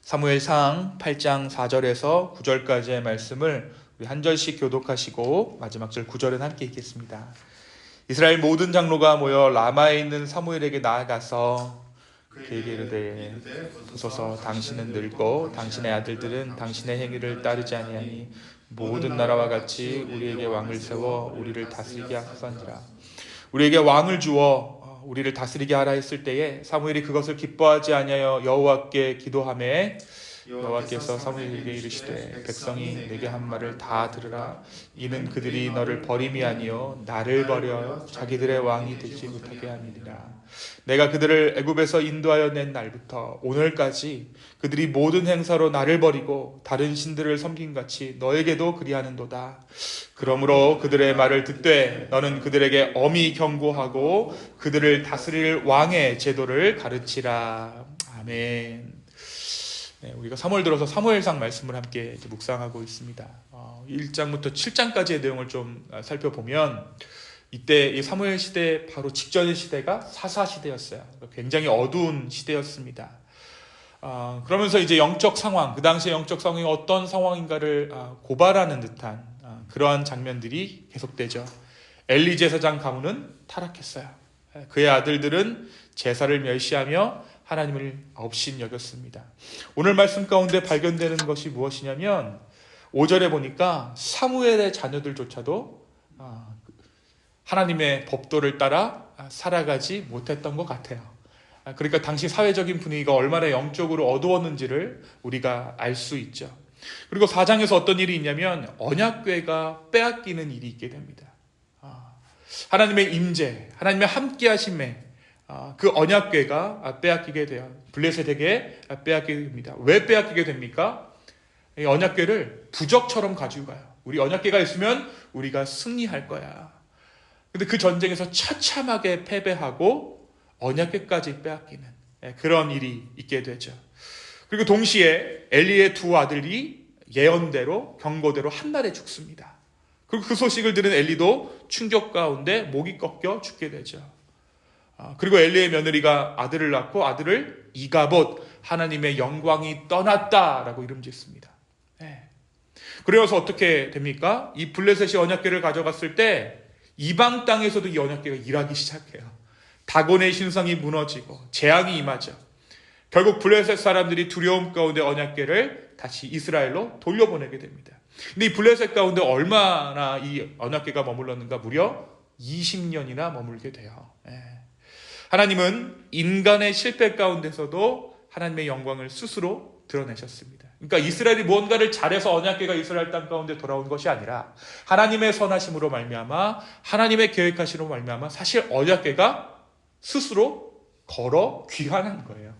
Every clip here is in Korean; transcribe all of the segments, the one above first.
사무엘상 8장 4절에서 9절까지의 말씀을 우리 한 절씩 교독하시고 마지막 절 9절은 함께 읽겠습니다. 이스라엘 모든 장로가 모여 라마에 있는 사무엘에게 나아가서 그에게 이르되 보소서 당신은 늙고 당신의 아들들은 당신의 행위를 따르지 아니하니 모든 나라와 같이 우리에게 왕을 세워 우리를 다스리게 하소서니라. 우리에게 왕을 주어 우리를 다스리게 하라 했을 때에 사무엘이 그것을 기뻐하지 아니하여 여호와께 기도하매 여호와께서 사무엘에게 이르시되 백성이 내게 한 말을 다 들으라. 이는 그들이 너를 버림이 아니요 나를 버려 자기들의 왕이 되지 못하게 함이니라. 내가 그들을 애굽에서 인도하여 낸 날부터 오늘까지 그들이 모든 행사로 나를 버리고 다른 신들을 섬김같이 너에게도 그리하는도다. 그러므로 그들의 말을 듣되 너는 그들에게 엄히 경고하고 그들을 다스릴 왕의 제도를 가르치라. 아멘. 네, 우리가 3월 들어서 사무엘상 말씀을 함께 이제 묵상하고 있습니다. 1장부터 7장까지의 내용을 좀 살펴보면 이때 이 사무엘 시대 바로 직전의 시대가 사사 시대였어요. 굉장히 어두운 시대였습니다. 그러면서 이제 영적 상황, 그 당시의 영적 상황이 어떤 상황인가를 고발하는 듯한 그러한 장면들이 계속되죠. 엘리 제사장 가문은 타락했어요. 그의 아들들은 제사를 멸시하며 하나님을 없인 여겼습니다. 오늘 말씀 가운데 발견되는 것이 무엇이냐면 5절에 보니까 사무엘의 자녀들조차도 하나님의 법도를 따라 살아가지 못했던 것 같아요. 그러니까 당시 사회적인 분위기가 얼마나 영적으로 어두웠는지를 우리가 알 수 있죠. 그리고 4장에서 어떤 일이 있냐면 언약궤가 빼앗기는 일이 있게 됩니다. 하나님의 임재, 하나님의 함께하심에 그 언약궤가 빼앗기게 돼요. 블레셋에게 빼앗기게 됩니다. 왜 빼앗기게 됩니까? 이 언약궤를 부적처럼 가지고 가요. 우리 언약궤가 있으면 우리가 승리할 거야. 근데 그 전쟁에서 처참하게 패배하고 언약궤까지 빼앗기는 그런 일이 있게 되죠. 그리고 동시에 엘리의 두 아들이 예언대로 경고대로 한날에 죽습니다. 그리고 그 소식을 들은 엘리도 충격 가운데 목이 꺾여 죽게 되죠. 그리고 엘리의 며느리가 아들을 낳고 아들을 이가봇, 하나님의 영광이 떠났다라고 이름 짓습니다. 그래서 어떻게 됩니까? 이 블레셋이 언약궤를 가져갔을 때 이방 땅에서도 이 언약궤가 일하기 시작해요. 다곤의 신성이 무너지고 재앙이 임하죠. 결국 블레셋 사람들이 두려움 가운데 언약궤를 다시 이스라엘로 돌려보내게 됩니다. 근데 이 블레셋 가운데 얼마나 이 언약궤가 머물렀는가? 무려 20년이나 머물게 돼요. 하나님은 인간의 실패 가운데서도 하나님의 영광을 스스로 드러내셨습니다. 그러니까 이스라엘이 무언가를 잘해서 언약궤가 이스라엘 땅 가운데 돌아온 것이 아니라 하나님의 선하심으로 말미암아 하나님의 계획하심으로 말미암아 사실 언약궤가 스스로 걸어 귀환한 거예요.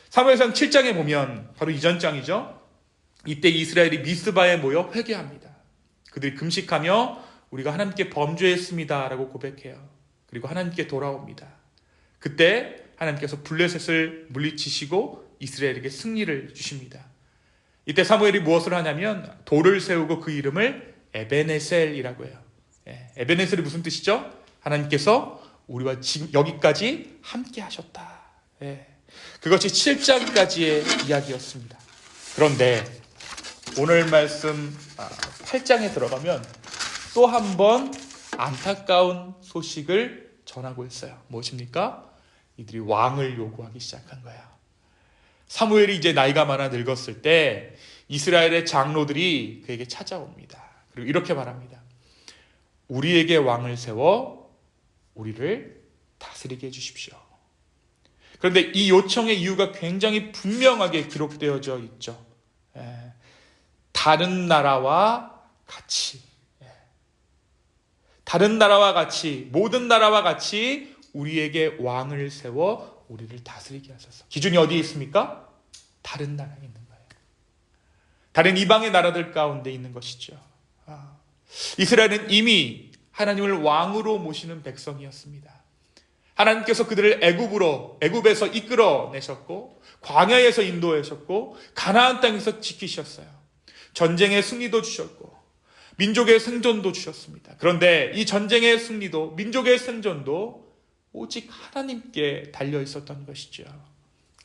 사무엘상 7장에 보면 바로 이전 장이죠. 이때 이스라엘이 미스바에 모여 회개합니다. 그들이 금식하며 우리가 하나님께 범죄했습니다 라고 고백해요. 그리고 하나님께 돌아옵니다. 그때 하나님께서 블레셋을 물리치시고 이스라엘에게 승리를 주십니다. 이때 사무엘이 무엇을 하냐면 돌을 세우고 그 이름을 에베네셀이라고 해요. 에베네셀이 무슨 뜻이죠? 하나님께서 우리와 지금 여기까지 함께 하셨다. 그것이 7장까지의 이야기였습니다. 그런데 오늘 말씀 8장에 들어가면 또 한 번 안타까운 소식을 전하고 있어요. 무엇입니까? 이들이 왕을 요구하기 시작한 거야. 사무엘이 이제 나이가 많아 늙었을 때 이스라엘의 장로들이 그에게 찾아옵니다. 그리고 이렇게 말합니다. 우리에게 왕을 세워 우리를 다스리게 해주십시오. 그런데 이 요청의 이유가 굉장히 분명하게 기록되어져 있죠. 다른 나라와 같이, 다른 나라와 같이, 모든 나라와 같이 우리에게 왕을 세워 우리를 다스리게 하소서. 기준이 어디에 있습니까? 다른 나라에 있는 거예요. 다른 이방의 나라들 가운데 있는 것이죠. 이스라엘은 이미 하나님을 왕으로 모시는 백성이었습니다. 하나님께서 그들을 애굽에서 이끌어내셨고 광야에서 인도하셨고 가나안 땅에서 지키셨어요. 전쟁의 승리도 주셨고 민족의 생존도 주셨습니다. 그런데 이 전쟁의 승리도 민족의 생존도 오직 하나님께 달려 있었던 것이죠.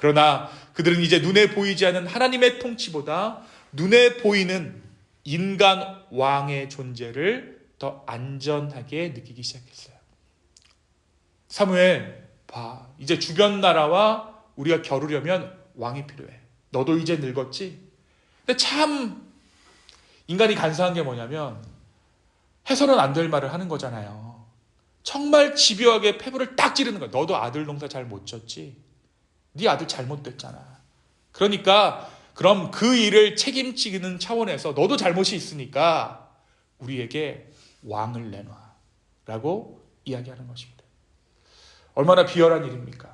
그러나 그들은 이제 눈에 보이지 않는 하나님의 통치보다 눈에 보이는 인간 왕의 존재를 더 안전하게 느끼기 시작했어요. 사무엘, 봐. 이제 주변 나라와 우리가 겨루려면 왕이 필요해. 너도 이제 늙었지? 근데 참 인간이 간사한 게 뭐냐면 해서는 안 될 말을 하는 거잖아요. 정말 집요하게 패부를 딱 찌르는 거야. 너도 아들 농사 잘 못 졌지? 네 아들 잘못됐잖아. 그러니까 그럼 그 일을 책임지는 차원에서 너도 잘못이 있으니까 우리에게 왕을 내놔 라고 이야기하는 것입니다. 얼마나 비열한 일입니까?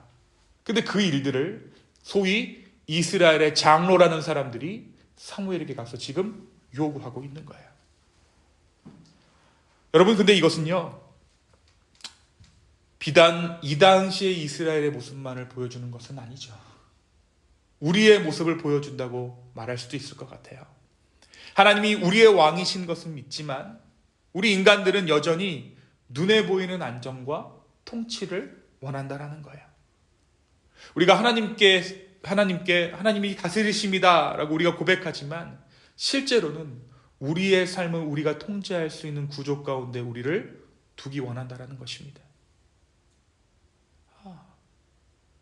근데 그 일들을 소위 이스라엘의 장로라는 사람들이 사무엘에게 가서 지금 요구하고 있는 거예요. 여러분, 근데 이것은요, 비단 이 당시의 이스라엘의 모습만을 보여주는 것은 아니죠. 우리의 모습을 보여준다고 말할 수도 있을 것 같아요. 하나님이 우리의 왕이신 것은 믿지만 우리 인간들은 여전히 눈에 보이는 안정과 통치를 원한다라는 거예요. 우리가 하나님이 다스리십니다라고 우리가 고백하지만 실제로는 우리의 삶을 우리가 통제할 수 있는 구조 가운데 우리를 두기 원한다라는 것입니다.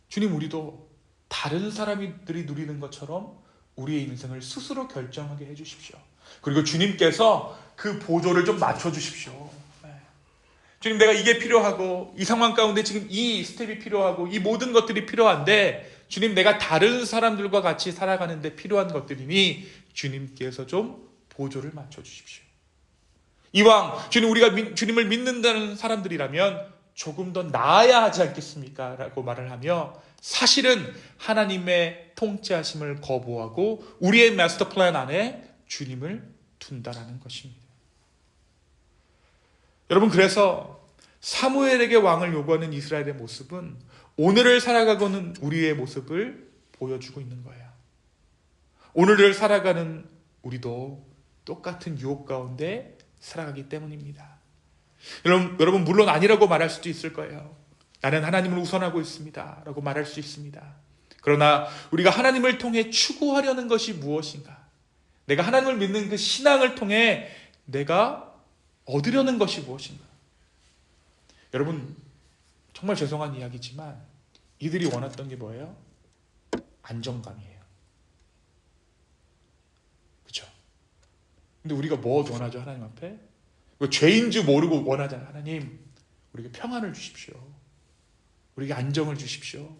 주님, 우리도 다른 사람들이 누리는 것처럼 우리의 인생을 스스로 결정하게 해주십시오. 그리고 주님께서 그 보조를 좀 맞춰주십시오. 주님, 내가 이게 필요하고 이 상황 가운데 지금 이 스텝이 필요하고 이 모든 것들이 필요한데 주님, 내가 다른 사람들과 같이 살아가는데 필요한 것들이니 주님께서 좀 보조를 맞춰주십시오. 이왕 주님, 우리가 주님을 믿는다는 사람들이라면 조금 더 나아야 하지 않겠습니까? 라고 말을 하며 사실은 하나님의 통치하심을 거부하고 우리의 마스터 플랜 안에 주님을 둔다라는 것입니다. 여러분, 그래서 사무엘에게 왕을 요구하는 이스라엘의 모습은 오늘을 살아가고는 우리의 모습을 보여주고 있는 거예요. 오늘을 살아가는 우리도 똑같은 유혹 가운데 살아가기 때문입니다. 여러분, 물론 아니라고 말할 수도 있을 거예요. 나는 하나님을 우선하고 있습니다 라고 말할 수 있습니다. 그러나 우리가 하나님을 통해 추구하려는 것이 무엇인가? 내가 하나님을 믿는 그 신앙을 통해 내가 얻으려는 것이 무엇인가? 여러분, 정말 죄송한 이야기지만 이들이 원했던 게 뭐예요? 안정감이에요. 그렇죠? 근데 우리가 뭐 원하죠? 하나님 앞에? 죄인 줄 모르고 원하잖아요. 하나님, 우리에게 평안을 주십시오. 우리에게 안정을 주십시오.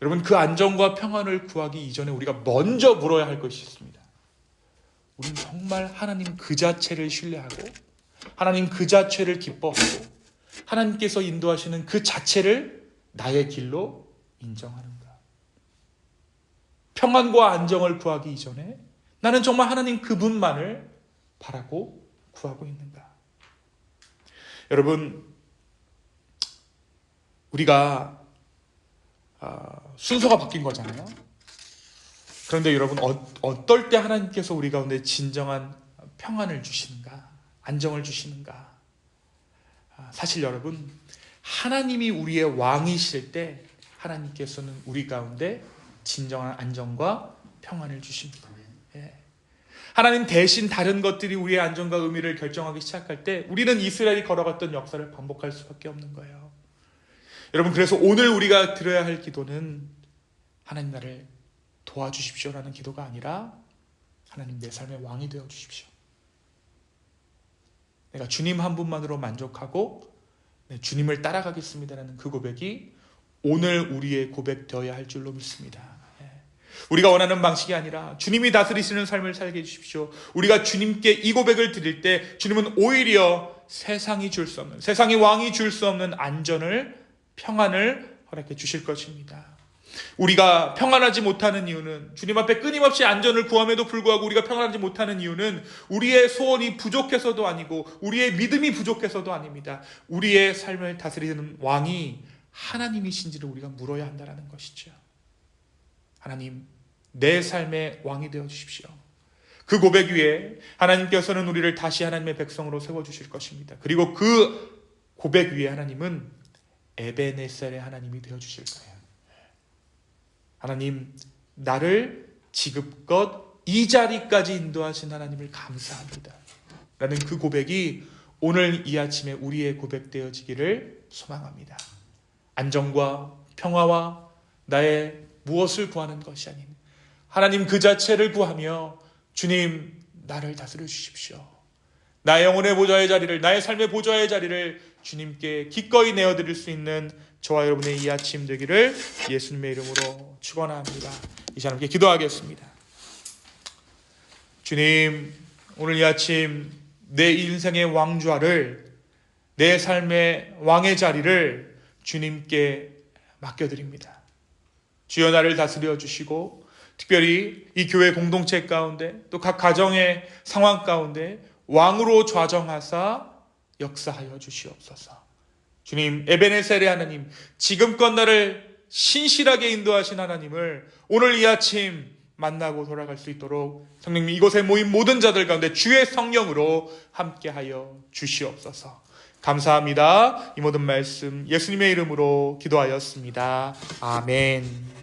여러분, 그 안정과 평안을 구하기 이전에 우리가 먼저 물어야 할 것이 있습니다. 우리는 정말 하나님 그 자체를 신뢰하고 하나님 그 자체를 기뻐하고 하나님께서 인도하시는 그 자체를 나의 길로 인정하는가? 평안과 안정을 구하기 이전에 나는 정말 하나님 그분만을 바라고 구하고 있는가? 여러분, 우리가 순서가 바뀐 거잖아요. 그런데 여러분, 어떨 때 하나님께서 우리 가운데 진정한 평안을 주시는가? 안정을 주시는가? 사실 여러분, 하나님이 우리의 왕이실 때 하나님께서는 우리 가운데 진정한 안정과 평안을 주십니다. 하나님 대신 다른 것들이 우리의 안정과 의미를 결정하기 시작할 때 우리는 이스라엘이 걸어갔던 역사를 반복할 수밖에 없는 거예요. 여러분, 그래서 오늘 우리가 드려야 할 기도는 하나님 나를 도와주십시오라는 기도가 아니라 하나님 내 삶의 왕이 되어주십시오. 내가 주님 한 분만으로 만족하고 주님을 따라가겠습니다라는 그 고백이 오늘 우리의 고백되어야 할 줄로 믿습니다. 우리가 원하는 방식이 아니라 주님이 다스리시는 삶을 살게 해주십시오. 우리가 주님께 이 고백을 드릴 때 주님은 오히려 세상이 줄 수 없는, 세상의 왕이 줄 수 없는 안전을, 평안을 허락해 주실 것입니다. 우리가 평안하지 못하는 이유는, 주님 앞에 끊임없이 안전을 구함에도 불구하고 우리가 평안하지 못하는 이유는 우리의 소원이 부족해서도 아니고 우리의 믿음이 부족해서도 아닙니다. 우리의 삶을 다스리는 왕이 하나님이신지를 우리가 물어야 한다는 것이죠. 하나님, 내 삶의 왕이 되어주십시오. 그 고백 위에 하나님께서는 우리를 다시 하나님의 백성으로 세워주실 것입니다. 그리고 그 고백 위에 하나님은 에베네셀의 하나님이 되어주실 거예요. 하나님, 나를 지금껏 이 자리까지 인도하신 하나님을 감사합니다 라는 그 고백이 오늘 이 아침에 우리의 고백되어지기를 소망합니다. 안정과 평화와 나의 무엇을 구하는 것이 아닌 하나님 그 자체를 구하며 주님, 나를 다스려 주십시오. 나의 영혼의 보좌의 자리를, 나의 삶의 보좌의 자리를 주님께 기꺼이 내어드릴 수 있는 저와 여러분의 이 아침 되기를 예수님의 이름으로 축원합니다. 이 시간 함께 기도하겠습니다. 주님, 오늘 이 아침 내 인생의 왕좌를, 내 삶의 왕의 자리를 주님께 맡겨드립니다. 주여, 나를 다스려 주시고 특별히 이 교회 공동체 가운데 또 각 가정의 상황 가운데 왕으로 좌정하사 역사하여 주시옵소서. 주님, 에베네셀의 하나님, 지금껏 나를 신실하게 인도하신 하나님을 오늘 이 아침 만나고 돌아갈 수 있도록 성령님, 이곳에 모인 모든 자들 가운데 주의 성령으로 함께하여 주시옵소서. 감사합니다. 이 모든 말씀 예수님의 이름으로 기도하였습니다. 아멘.